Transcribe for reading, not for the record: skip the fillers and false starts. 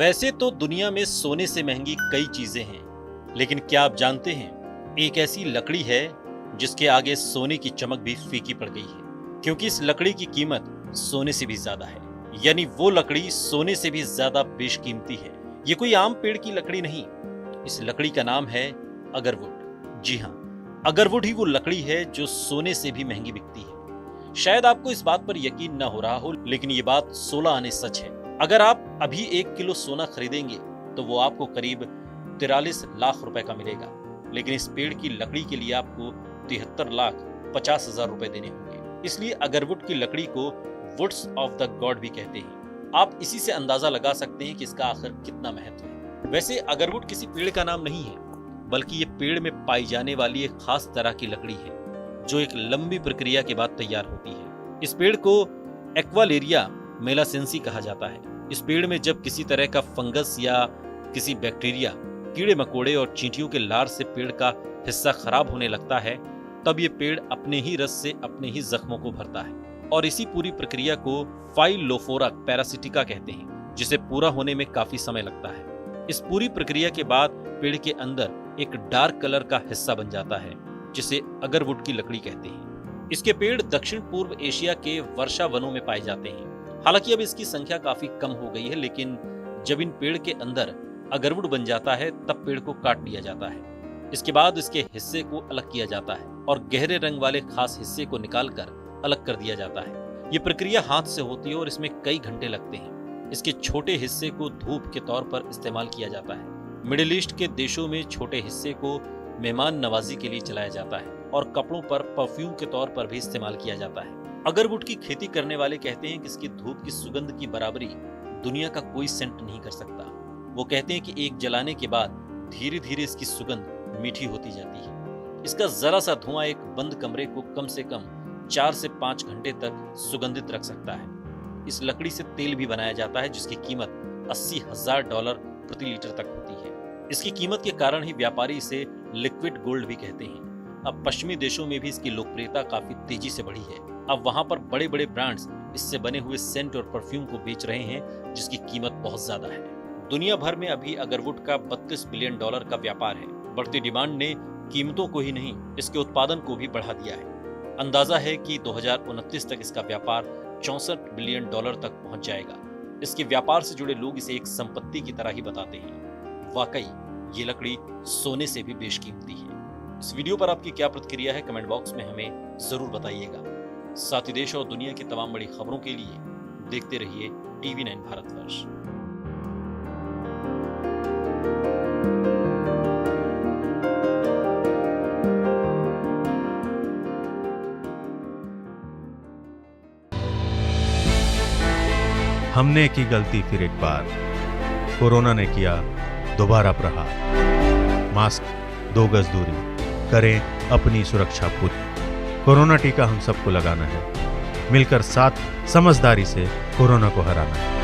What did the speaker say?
वैसे तो दुनिया में सोने से महंगी कई चीजें हैं, लेकिन क्या आप जानते हैं एक ऐसी लकड़ी है जिसके आगे सोने की चमक भी फीकी पड़ गई है, क्योंकि इस लकड़ी की कीमत सोने से भी ज्यादा है। यानी वो लकड़ी सोने से भी ज्यादा बेशकीमती है। ये कोई आम पेड़ की लकड़ी नहीं, इस लकड़ी का नाम है अगरवुड। जी हाँ, अगरवुड ही वो लकड़ी है जो सोने से भी महंगी बिकती है। शायद आपको इस बात पर यकीन न हो रहा हो, लेकिन ये बात 16 आने सच है। अगर आप अभी 1 किलो सोना खरीदेंगे तो वो आपको करीब 43 लाख रुपए का मिलेगा, लेकिन इस पेड़ की लकड़ी के लिए आपको 73,50,000 रुपए देने होंगे। इसलिए अगरवुड की लकड़ी को वुड्स ऑफ द गॉड भी कहते हैं। आप इसी से अंदाजा लगा सकते हैं कि इसका आखिर कितना महत्व है। वैसे अगरवुड किसी पेड़ का नाम नहीं है, बल्कि ये पेड़ में पाई जाने वाली एक खास तरह की लकड़ी है जो एक लंबी प्रक्रिया के बाद तैयार होती है। इस पेड़ को एक्वालेरिया मेलासेंसी कहा जाता है। इस पेड़ में जब किसी तरह का फंगस या किसी बैक्टीरिया, कीड़े मकोड़े और चींटियों के लार से पेड़ का हिस्सा खराब होने लगता है, तब ये पेड़ अपने ही रस से अपने ही जख्मों को भरता है और इसी पूरी प्रक्रिया को फाइलोफोरा पैरासिटिका कहते हैं, जिसे पूरा होने में काफी समय लगता है। इस पूरी प्रक्रिया के बाद पेड़ के अंदर एक डार्क कलर का हिस्सा बन जाता है जिसे अगरवुड की लकड़ी कहते हैं। इसके पेड़ दक्षिण पूर्व एशिया के वर्षा वनों में पाए जाते हैं। हालांकि अब इसकी संख्या काफी कम हो गई है, लेकिन जब इन पेड़ के अंदर अगरवुड बन जाता है तब पेड़ को काट लिया जाता है। इसके बाद इसके हिस्से को अलग किया जाता है और गहरे रंग वाले खास हिस्से को निकालकर अलग कर दिया जाता है। ये प्रक्रिया हाथ से होती है और इसमें कई घंटे लगते हैं। इसके छोटे हिस्से को धूप के तौर पर इस्तेमाल किया जाता है। मिडिल ईस्ट के देशों में छोटे हिस्से को मेहमान नवाजी के लिए जलाया जाता है और कपड़ों पर परफ्यूम के तौर पर भी इस्तेमाल किया जाता है। अगरवुड की खेती करने वाले कहते हैं कि इसकी धूप की सुगंध की बराबरी दुनिया का कोई सेंट नहीं कर सकता। वो कहते हैं कि एक जलाने के बाद धीरे धीरे इसकी सुगंध मीठी होती जाती है। इसका जरा सा धुआं एक बंद कमरे को कम से कम 4 से 5 घंटे तक सुगंधित रख सकता है। इस लकड़ी से तेल भी बनाया जाता है जिसकी कीमत $80,000 प्रति लीटर तक होती है। इसकी कीमत के कारण ही व्यापारी इसे लिक्विड गोल्ड भी कहते हैं। अब पश्चिमी देशों में भी इसकी लोकप्रियता काफी तेजी से बढ़ी है। अब वहां पर बड़े बड़े ब्रांड्स इससे बने हुए सेंट और परफ्यूम को बेच रहे हैं जिसकी कीमत बहुत ज्यादा है। दुनिया भर में अभी अगरवुड का $32 बिलियन का व्यापार है। बढ़ती डिमांड ने कीमतों को ही नहीं, इसके उत्पादन को भी बढ़ा दिया है। अंदाजा है कि 2029 तक इसका व्यापार $64 बिलियन तक पहुंच जाएगा। इसके व्यापार से जुड़े लोग इसे एक संपत्ति की तरह ही बताते हैं। वाकई ये लकड़ी सोने से भी बेशकीमती है। इस वीडियो पर आपकी क्या प्रतिक्रिया है, कमेंट बॉक्स में हमें जरूर बताइएगा। साथ ही देश और दुनिया की तमाम बड़ी खबरों के लिए देखते रहिए TV9 भारतवर्ष। हमने की गलती फिर एक बार, कोरोना ने किया दोबारा प्रहार। मास्क, 2 गज दूरी, करें अपनी सुरक्षा पूरी। कोरोना टीका हम सबको लगाना है, मिलकर साथ समझदारी से कोरोना को हराना है।